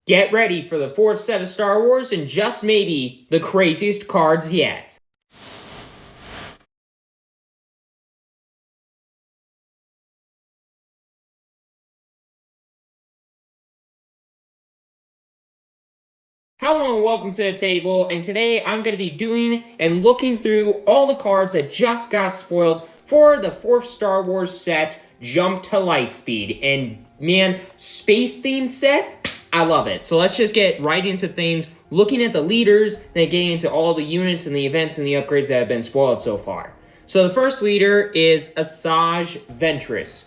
Get ready for the fourth set of Star Wars and just maybe the craziest cards yet. Hello and welcome to the table, and today I'm going to be doing and looking through all the cards that just got spoiled for the fourth Star Wars set, Jump to Lightspeed. And man, space themed set, I love it. So let's just get right into things, looking at the leaders, then getting into all the units and the events and the upgrades that have been spoiled so far. So the first leader is Asajj Ventress,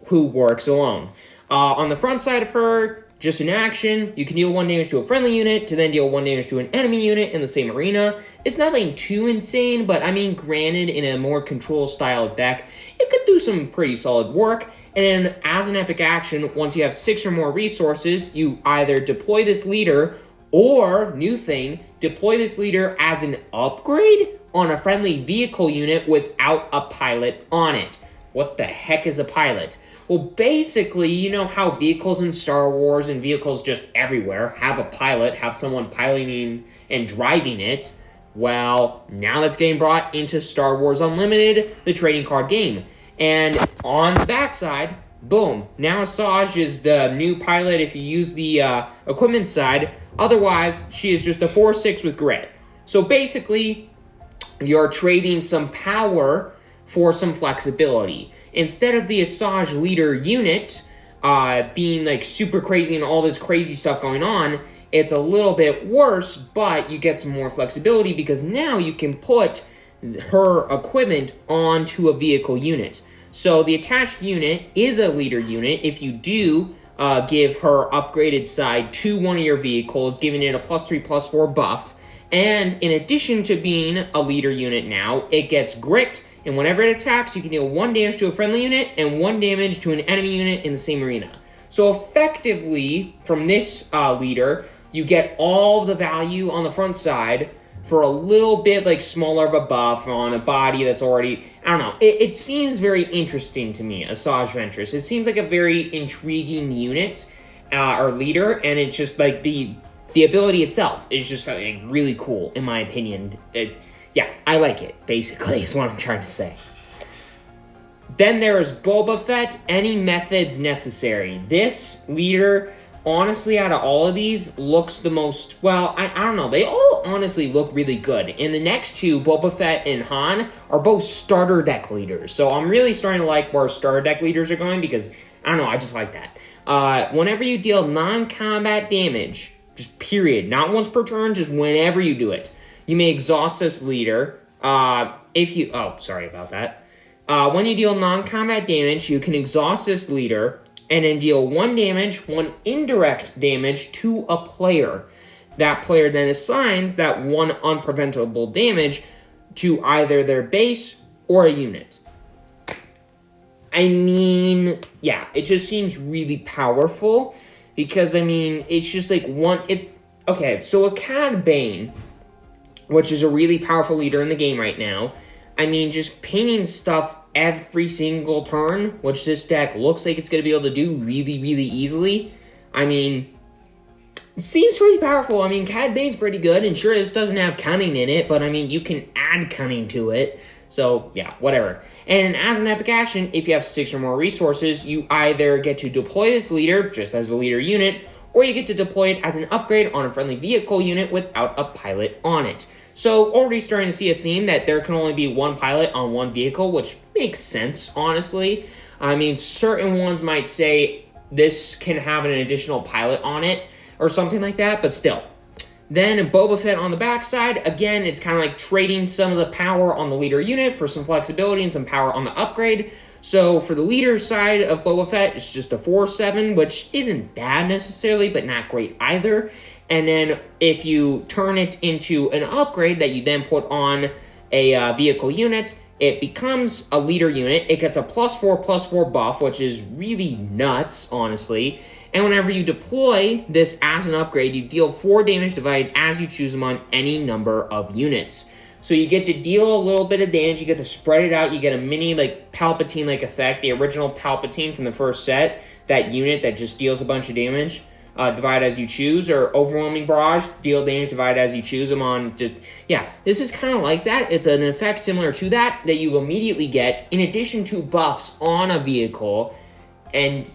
who works alone. On the front side of her, just in action, you can deal 1 damage to a friendly unit to then deal 1 damage to an enemy unit in the same arena. It's nothing too insane, but I mean, granted, in a more control style deck, it could do some pretty solid work. And then, as an epic action, once you have 6 or more resources, you either deploy this leader, or, new thing, deploy this leader as an upgrade on a friendly vehicle unit without a pilot on it. What the heck is a pilot? Well, basically, you know how vehicles in Star Wars and vehicles just everywhere have a pilot, have someone piloting and driving it. Well, now that's getting brought into Star Wars Unlimited, the trading card game. And on the backside, boom, now Asajj is the new pilot if you use the equipment side. Otherwise, she is just a 4/6 with grit. So basically, you're trading some power for some flexibility. Instead of the Asajj leader unit being like super crazy and all this crazy stuff going on, it's a little bit worse, but you get some more flexibility because now you can put her equipment onto a vehicle unit. So the attached unit is a leader unit if you do give her upgraded side to one of your vehicles, giving it a +3/+4 buff. And in addition to being a leader unit now, it gets grit. And whenever it attacks, you can deal 1 damage to a friendly unit and 1 damage to an enemy unit in the same arena. So effectively, from this leader, you get all the value on the front side for a little bit like smaller of a buff on a body that's already, I don't know. It seems very interesting to me, Asajj Ventress. It seems like a very intriguing unit or leader, and it's just like the ability itself is just like, really cool, in my opinion. Yeah, I like it, basically, is what I'm trying to say. Then there is Boba Fett, any methods necessary. This leader, honestly, out of all of these, looks the most, well, I don't know. They all honestly look really good. And the next two, Boba Fett and Han, are both starter deck leaders. So I'm really starting to like where starter deck leaders are going because, I don't know, I just like that. Whenever you deal non-combat damage, just period, not once per turn, just whenever you do it, you may exhaust this leader. Sorry about that. When you deal non-combat damage, you can exhaust this leader and then deal 1 damage, 1 indirect damage to a player. That player then assigns that 1 unpreventable damage to either their base or a unit. I mean, yeah, it just seems really powerful because, I mean, it's just like okay, so a Cad Bane, which is a really powerful leader in the game right now. I mean, just painting stuff every single turn, which this deck looks like it's going to be able to do really, really easily. I mean, it seems pretty powerful. I mean, Cad Bane's pretty good, and sure, this doesn't have cunning in it, but I mean, you can add cunning to it. So, yeah, whatever. And as an epic action, if you have 6 or more resources, you either get to deploy this leader, just as a leader unit, or you get to deploy it as an upgrade on a friendly vehicle unit without a pilot on it. So already starting to see a theme that there can only be 1 pilot on 1 vehicle, which makes sense, honestly. I mean, certain ones might say this can have an additional pilot on it or something like that, but still. Then Boba Fett on the backside, again, it's kind of like trading some of the power on the leader unit for some flexibility and some power on the upgrade. So for the leader side of Boba Fett, it's just a 4/7, which isn't bad necessarily, but not great either. And then if you turn it into an upgrade that you then put on a vehicle unit, it becomes a leader unit. It gets a +4/+4 buff, which is really nuts, honestly. And whenever you deploy this as an upgrade, you deal 4 damage divided as you choose them on any number of units. So you get to deal a little bit of damage, you get to spread it out, you get a mini, like, Palpatine-like effect, the original Palpatine from the first set, that unit that just deals a bunch of damage. divide as you choose, or Overwhelming Barrage, deal damage, divide as you choose them on just, yeah, this is kind of like that. It's an effect similar to that you immediately get in addition to buffs on a vehicle, and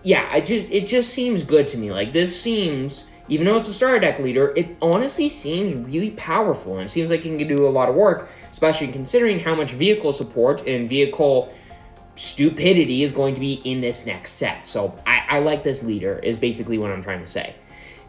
yeah, it just seems good to me. Like, this seems, even though it's a starter deck leader, it honestly seems really powerful, and it seems like it can do a lot of work, especially considering how much vehicle support and vehicle stupidity is going to be in this next set. So I like this leader, is basically what I'm trying to say.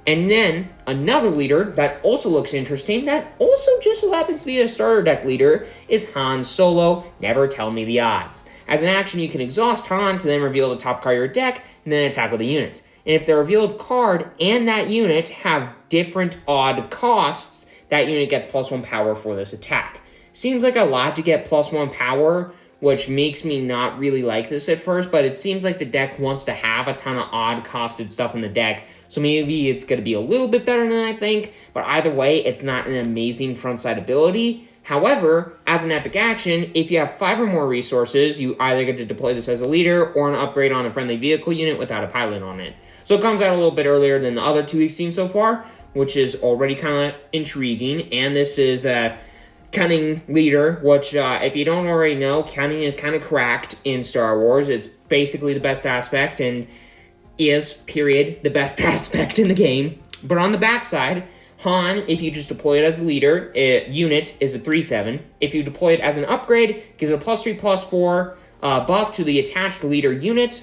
And then another leader that also looks interesting, that also just so happens to be a starter deck leader, is Han Solo, Never Tell Me the Odds. As an action, you can exhaust Han to then reveal the top card of your deck, and then attack with a unit. And if the revealed card and that unit have different odd costs, that unit gets +1 power for this attack. Seems like a lot to get +1 power, which makes me not really like this at first, but it seems like the deck wants to have a ton of odd-costed stuff in the deck, so maybe it's going to be a little bit better than I think, but either way, it's not an amazing frontside ability. However, as an epic action, if you have 5 or more resources, you either get to deploy this as a leader or an upgrade on a friendly vehicle unit without a pilot on it. So it comes out a little bit earlier than the other 2 we've seen so far, which is already kind of intriguing, and this is a Cunning leader, which, if you don't already know, Cunning is kind of cracked in Star Wars. It's basically the best aspect, and is, period, the best aspect in the game. But on the backside, Han, if you just deploy it as a leader, unit is a 3/7. If you deploy it as an upgrade, gives it a +3/+4 buff to the attached leader unit.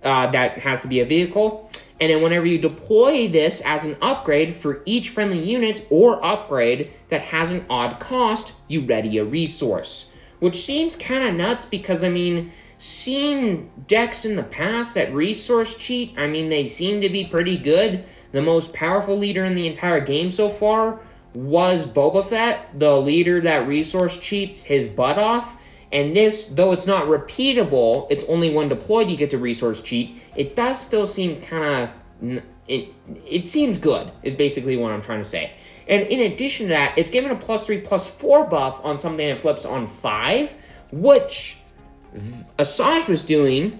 That has to be a vehicle. And then whenever you deploy this as an upgrade for each friendly unit or upgrade that has an odd cost, you ready a resource. Which seems kind of nuts because, I mean, seen decks in the past that resource cheat, I mean, they seem to be pretty good. The most powerful leader in the entire game so far was Boba Fett, the leader that resource cheats his butt off. And this, though it's not repeatable, it's only when deployed you get to resource cheat, it does still seem kind of, it seems good, is basically what I'm trying to say. And in addition to that, it's given a +3/+4 buff on something that flips on 5, which Asajj was doing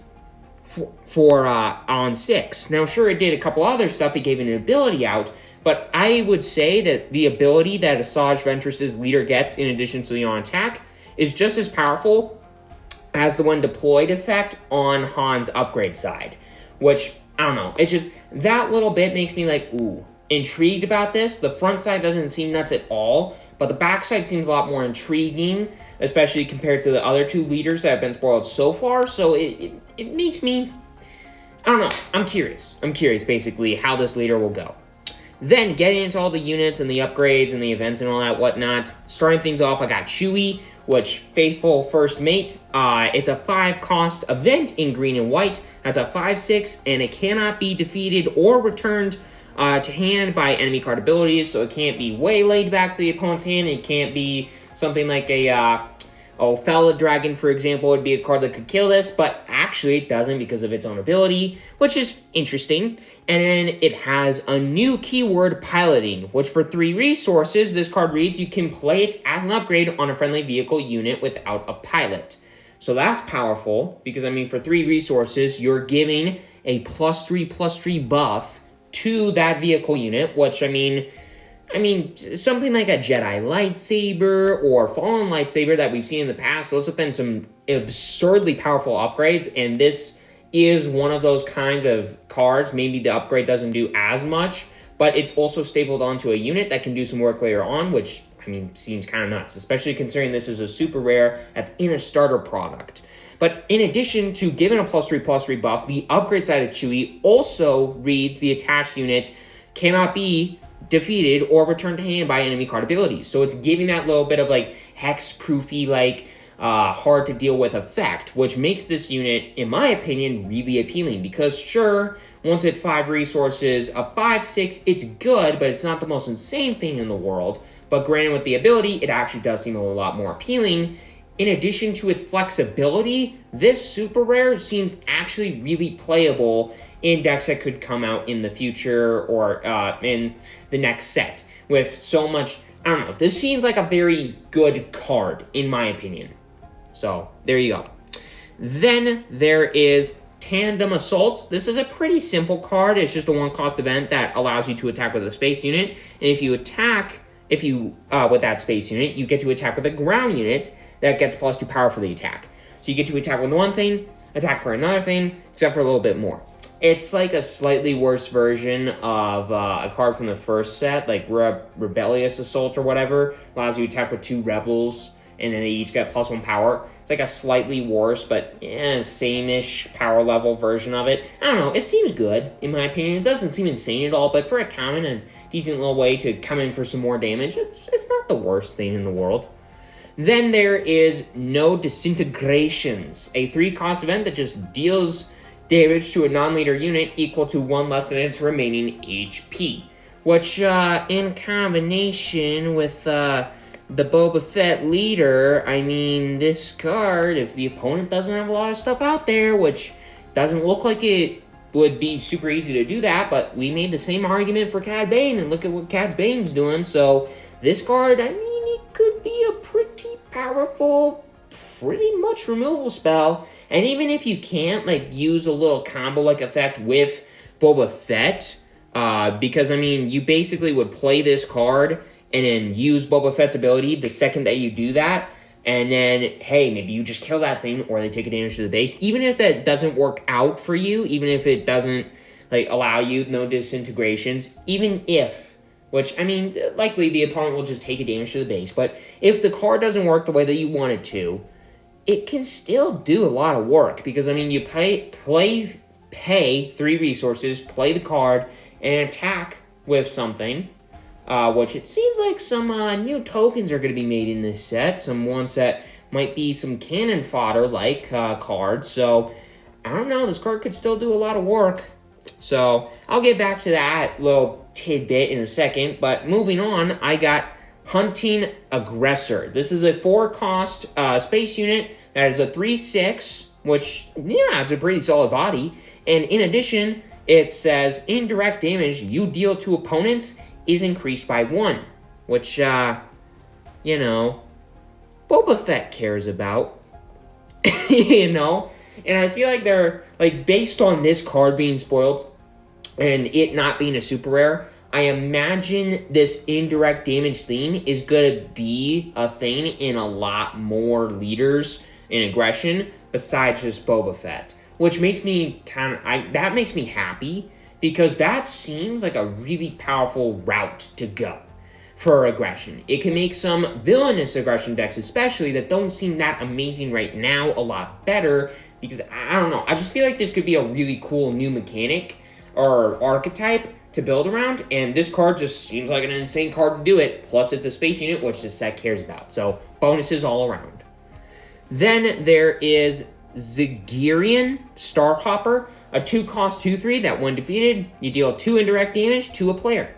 for on 6. Now, sure, it did a couple other stuff, it gave an ability out, but I would say that the ability that Asajj Ventress's leader gets in addition to the on attack is just as powerful as the when deployed effect on Han's upgrade side. Which, I don't know, it's just, that little bit makes me like, ooh, intrigued about this. The front side doesn't seem nuts at all, but the back side seems a lot more intriguing, especially compared to the other 2 leaders that have been spoiled so far, so it makes me, I don't know, I'm curious. I'm curious, basically, how this leader will go. Then, getting into all the units and the upgrades and the events and all that whatnot, starting things off, I got Chewie, which, Faithful First Mate, it's a 5-cost event in green and white. That's a 5/6, and it cannot be defeated or returned to hand by enemy card abilities, so it can't be way laid back to the opponent's hand. It can't be something like a Fella Dragon, for example, would be a card that could kill this, but actually it doesn't because of its own ability, which is interesting. And then it has a new keyword, Piloting, which for 3 resources, this card reads, you can play it as an upgrade on a friendly vehicle unit without a pilot. So that's powerful, because I mean, for 3 resources, you're giving a +3/+3 buff to that vehicle unit, which I mean, something like a Jedi lightsaber or Fallen lightsaber that we've seen in the past, those have been some absurdly powerful upgrades, and this is one of those kinds of cards. Maybe the upgrade doesn't do as much, but it's also stapled onto a unit that can do some work later on, which, I mean, seems kind of nuts, especially considering this is a super rare that's in a starter product. But in addition to giving a +3/+3 buff, the upgrade side of Chewie also reads the attached unit cannot be defeated or returned to hand by enemy card abilities. So it's giving that little bit of like hex-proofy, like hard to deal with effect, which makes this unit, in my opinion, really appealing. Because sure, once at 5 resources, a 5/6, it's good, but it's not the most insane thing in the world. But granted, with the ability, it actually does seem a lot more appealing. In addition to its flexibility, this super rare seems actually really playable in decks that could come out in the future or in the next set. With so much, I don't know, this seems like a very good card, in my opinion. So, there you go. Then there is Tandem Assault. This is a pretty simple card. It's just a 1-cost event that allows you to attack with a space unit. And if you attack, with that space unit, you get to attack with a ground unit that gets +2 power for the attack. So you get to attack with one thing, attack for another thing, except for a little bit more. It's like a slightly worse version of a card from the first set, like Rebellious Assault or whatever. Allows you to attack with 2 rebels, and then they each get +1 power. It's like a slightly worse, but same-ish power level version of it. I don't know, it seems good, in my opinion. It doesn't seem insane at all, but for a common and decent little way to come in for some more damage, it's not the worst thing in the world. Then there is No Disintegrations, a 3-cost event that just deals damage to a non-leader unit equal to 1 less than its remaining HP, which in combination with the Boba Fett leader, I mean, this card, if the opponent doesn't have a lot of stuff out there, which doesn't look like it would be super easy to do that, but we made the same argument for Cad Bane, and look at what Cad Bane's doing, so this card, I mean, it could be a pretty powerful, pretty much removal spell. And even if you can't, like, use a little combo-like effect with Boba Fett, because, I mean, you basically would play this card and then use Boba Fett's ability the second that you do that, and then, hey, maybe you just kill that thing, or they take a damage to the base. Even if that doesn't work out for you, even if it doesn't, like, allow you no disintegrations, even if, which, I mean, likely the opponent will just take a damage to the base, but if the card doesn't work the way that you want it to, it can still do a lot of work, because, I mean, you pay 3 resources, play the card, and attack with something, which it seems like some new tokens are going to be made in this set, some ones that might be some cannon fodder-like cards, so, I don't know, this card could still do a lot of work. So, I'll get back to that little tidbit in a second, but moving on, I got Hunting Aggressor. This is a 4-cost space unit that is a 3/6, which, yeah, it's a pretty solid body. And in addition, it says indirect damage you deal to opponents is increased by 1, which, you know, Boba Fett cares about, you know? And I feel like they're, like, based on this card being spoiled and it not being a super rare, I imagine this indirect damage theme is going to be a thing in a lot more leaders in aggression besides just Boba Fett, which makes me that makes me happy, because that seems like a really powerful route to go for aggression. It can make some villainous aggression decks, especially that don't seem that amazing right now, a lot better, because I don't know, I just feel like this could be a really cool new mechanic or archetype to build around, and this card just seems like an insane card to do it, plus it's a space unit, which this set cares about, so bonuses all around. Then there is Zagirian Starhopper, a 2-cost 2/3 that when defeated, you deal 2 indirect damage to a player.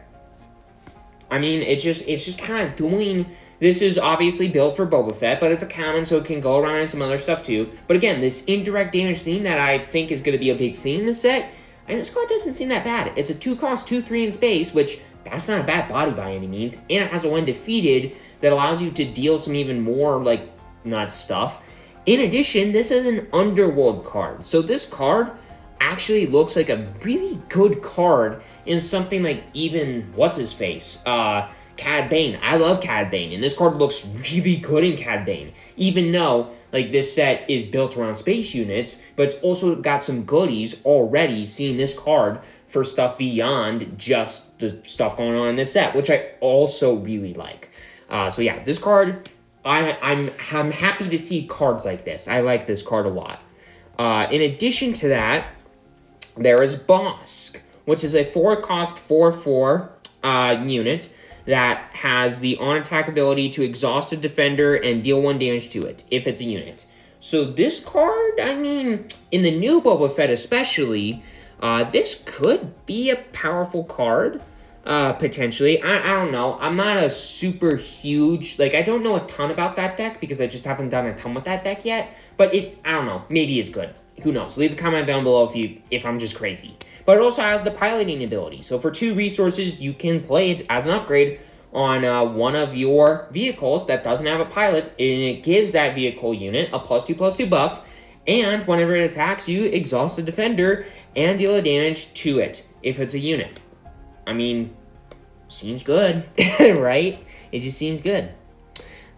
I mean, it's just kind of doing, this is obviously built for Boba Fett, but it's a common, so it can go around in some other stuff too. But again, this indirect damage theme that I think is going to be a big theme in this set, and this card doesn't seem that bad. It's a 2-cost 2/3 in space, which that's not a bad body by any means, and it has a when defeated that allows you to deal some even more, like, nuts stuff. In addition, this is an Underworld card, so this card actually looks like a really good card in something like even, what's-his-face, Cad Bane. I love Cad Bane, and this card looks really good in Cad Bane, even though, like, this set is built around space units, but it's also got some goodies already, seeing this card for stuff beyond just the stuff going on in this set, which I also really like. So yeah, this card, I'm happy to see cards like this. I like this card a lot. In addition to that, there is Bosk, which is a 4-cost 4/4 unit that has the on-attack ability to exhaust a defender and deal 1 damage to it, if it's a unit. So this card, I mean, in the new Boba Fett especially, this could be a powerful card, potentially. I don't know. I'm not a super huge, like, I don't know a ton about that deck because I just haven't done a ton with that deck yet, but I don't know. Maybe it's good. Who knows? Leave a comment down below if I'm just crazy. But it also has the piloting ability. So for 2 resources, you can play it as an upgrade on one of your vehicles that doesn't have a pilot, and it gives that vehicle unit a +2/+2 buff, And whenever it attacks, you exhaust the defender and deal damage to it if it's a unit. I mean, seems good, right? It just seems good.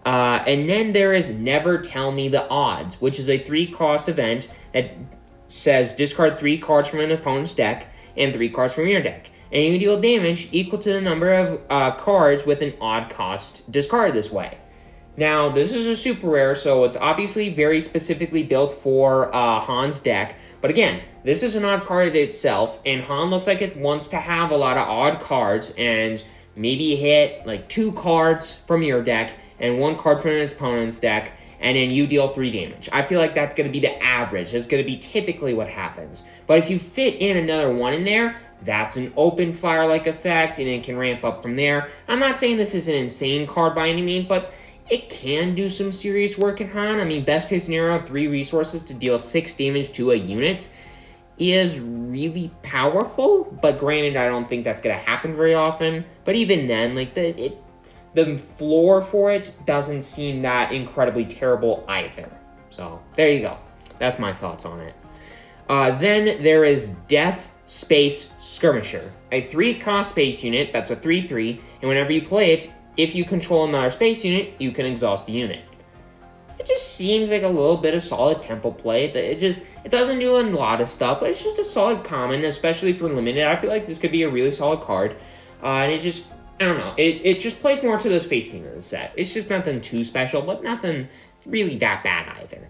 And then there is Never Tell Me the Odds, which is a 3-cost event that says discard 3 cards from an opponent's deck and 3 cards from your deck. And you deal damage equal to the number of cards with an odd cost discarded this way. Now, this is a super rare, so it's obviously very specifically built for Han's deck. But again, this is an odd card itself, and Han looks like it wants to have a lot of odd cards, and maybe hit like 2 cards from your deck and 1 card from his opponent's deck, and then you deal 3 damage. I feel like that's going to be the average. That's going to be typically what happens. But if you fit in another 1 in there, that's an open fire-like effect, and it can ramp up from there. I'm not saying this is an insane card by any means, but it can do some serious work in Han. I mean, best case scenario, 3 resources to deal 6 damage to a unit is really powerful. But granted, I don't think that's going to happen very often. But even then, like, the floor for it doesn't seem that incredibly terrible either. So, there you go. That's my thoughts on it. Then there is Death Space Skirmisher, a 3-cost space unit that's a 3/3, and whenever you play it, if you control another space unit, you can exhaust the unit. It just seems like a little bit of solid tempo play. It doesn't do a lot of stuff, but it's just a solid common, especially for limited. I feel like this could be a really solid card. And it just, I don't know, it just plays more to the space theme of the set. It's just nothing too special, but nothing really that bad either.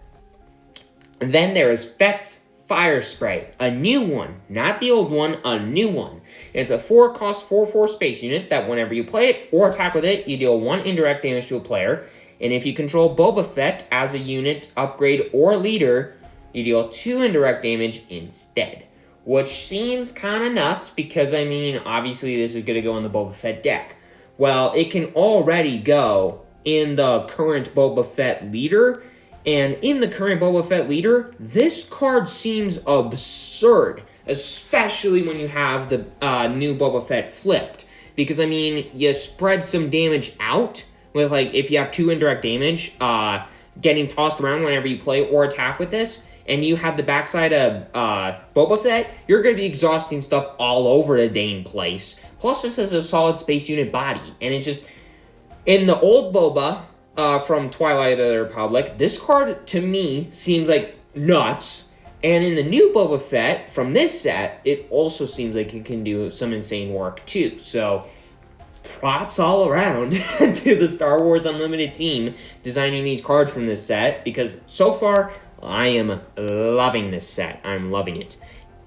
And then there is Fett's Fire Spray, a new one, not the old one, a new one. It's a 4-cost 4/4 space unit that whenever you play it or attack with it, you deal 1 indirect damage to a player. And if you control Boba Fett as a unit, upgrade, or leader, you deal 2 indirect damage instead. Which seems kind of nuts because, I mean, obviously this is going to go in the Boba Fett deck. Well, it can already go in the current Boba Fett leader. And in the current Boba Fett leader, this card seems absurd, especially when you have the new Boba Fett flipped. Because, I mean, you spread some damage out with, like, if you have 2 indirect damage getting tossed around whenever you play or attack with this, and you have the backside of Boba Fett, you're going to be exhausting stuff all over the dang place. Plus, this is a solid space unit body, and it's just, in the old Boba from Twilight of the Republic, this card, to me, seems like nuts. And in the new Boba Fett from this set, it also seems like it can do some insane work, too. So, props all around to the Star Wars Unlimited team designing these cards from this set, because so far, I am loving this set. I'm loving it.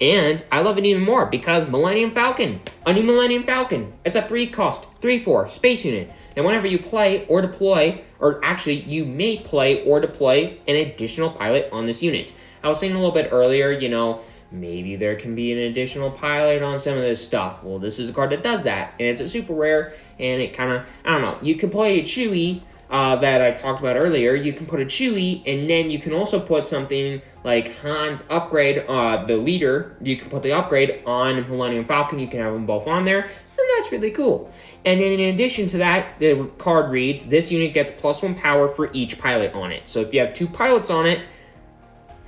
And I love it even more because Millennium Falcon, a new Millennium Falcon. It's a 3-cost, 3/4 space unit. And whenever you play or deploy, or actually you may play or deploy an additional pilot on this unit. I was saying a little bit earlier, you know, maybe there can be an additional pilot on some of this stuff. Well, this is a card that does that, and it's a super rare, and it kind of, I don't know, you can play a Chewie that I talked about earlier. You can put a Chewie, and then you can also put something like Han's upgrade, the leader. You can put the upgrade on Millennium Falcon. You can have them both on there, and that's really cool. And then in addition to that, the card reads, this unit gets +1 power for each pilot on it. So if you have 2 pilots on it,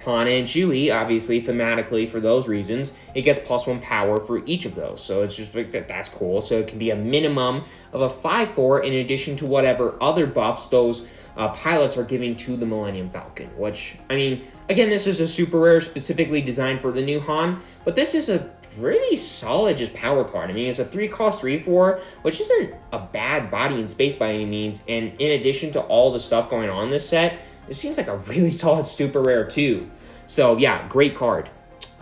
Han and Chewie, obviously, thematically, for those reasons, it gets +1 power for each of those. So it's just like that's cool. So it can be a minimum of a 5/4 in addition to whatever other buffs those pilots are giving to the Millennium Falcon. Which, I mean, again, this is a super rare specifically designed for the new Han, but this is a pretty solid just power card. I mean, it's a 3-cost 3/4, which isn't a bad body in space by any means. And in addition to all the stuff going on in this set, it seems like a really solid super rare too. So yeah, great card.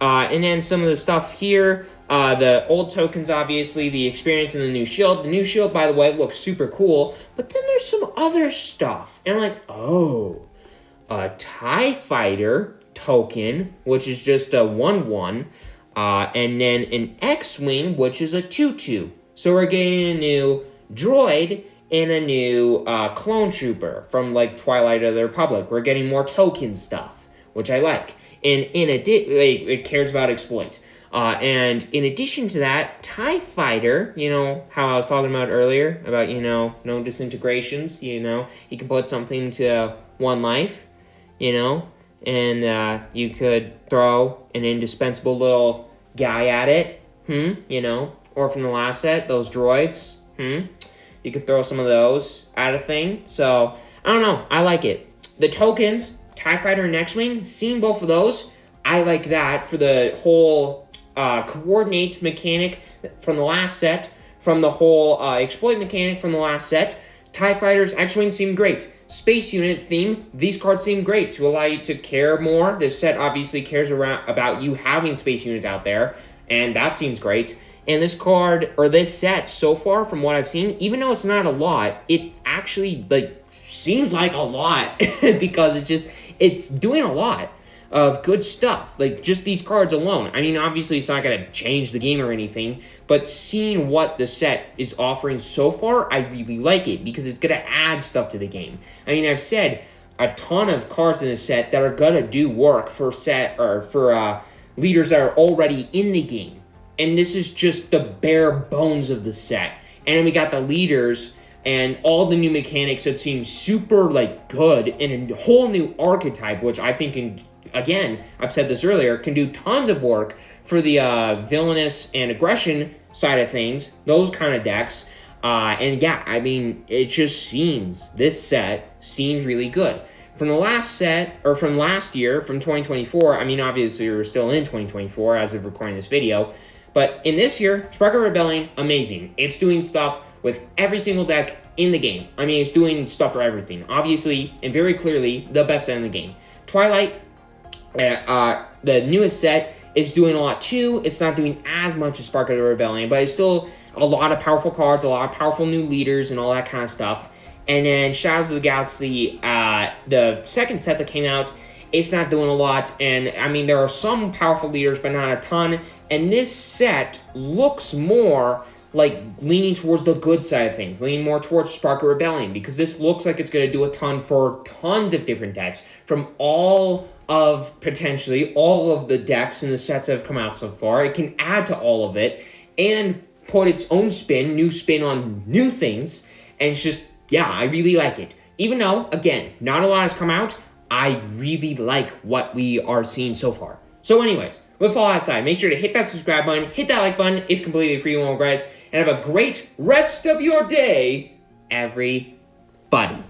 And then some of the stuff here, the old tokens, obviously, the experience and the new shield. The new shield, by the way, looks super cool. But then there's some other stuff. And I'm like, oh, a TIE Fighter token, which is just a 1/1. And then an X-Wing, which is a 2/2. So we're getting a new droid and a new clone trooper from, like, Twilight of the Republic. We're getting more token stuff, which I like. And in addition, it cares about exploit. And in addition to that, TIE Fighter, you know, how I was talking about earlier, about, you know, no disintegrations, you know, you can put something to 1 life, you know, and you could throw an indispensable little guy at it, you know, or from the last set, those droids, you could throw some of those at a thing. So, I don't know, I like it. The tokens, TIE Fighter and X-Wing, seeing both of those, I like that for the whole coordinate mechanic from the last set, from the whole exploit mechanic from the last set. TIE Fighters, X-Wing seem great. Space Unit theme, these cards seem great to allow you to care more. This set obviously cares about you having Space Units out there, and that seems great. And this card, or this set, so far from what I've seen, even though it's not a lot, it actually, like, seems like a lot because it's doing a lot of good stuff. Like, just these cards alone. I mean, obviously, it's not going to change the game or anything, but seeing what the set is offering so far, I really like it because it's going to add stuff to the game. I mean, I've said a ton of cards in the set that are going to do work for leaders that are already in the game. And this is just the bare bones of the set. And then we got the leaders and all the new mechanics that seem super, like, good in a whole new archetype, which I think can, again, I've said this earlier, can do tons of work for the villainous and aggression side of things, those kind of decks. And yeah, I mean, it just seems, this set seems really good. From the last set, or from last year, from 2024, I mean, obviously we're still in 2024 as of recording this video, but in this year, Spark of Rebellion, amazing. It's doing stuff with every single deck in the game. I mean, it's doing stuff for everything. Obviously, and very clearly, the best set in the game. Twilight, the newest set, is doing a lot too. It's not doing as much as Spark of the Rebellion, but it's still a lot of powerful cards, a lot of powerful new leaders, and all that kind of stuff. And then Shadows of the Galaxy, the second set that came out, it's not doing a lot. And, I mean, there are some powerful leaders, but not a ton. And this set looks more like leaning towards the good side of things, leaning more towards Spark of Rebellion, because this looks like it's going to do a ton for tons of different decks from potentially all of the decks and the sets that have come out so far. It can add to all of it and put its own new spin on new things. And it's just, yeah, I really like it. Even though, again, not a lot has come out, I really like what we are seeing so far. So anyways, with all that aside, make sure to hit that subscribe button, hit that like button. It's completely free, you won't regret it. And have a great rest of your day, everybody.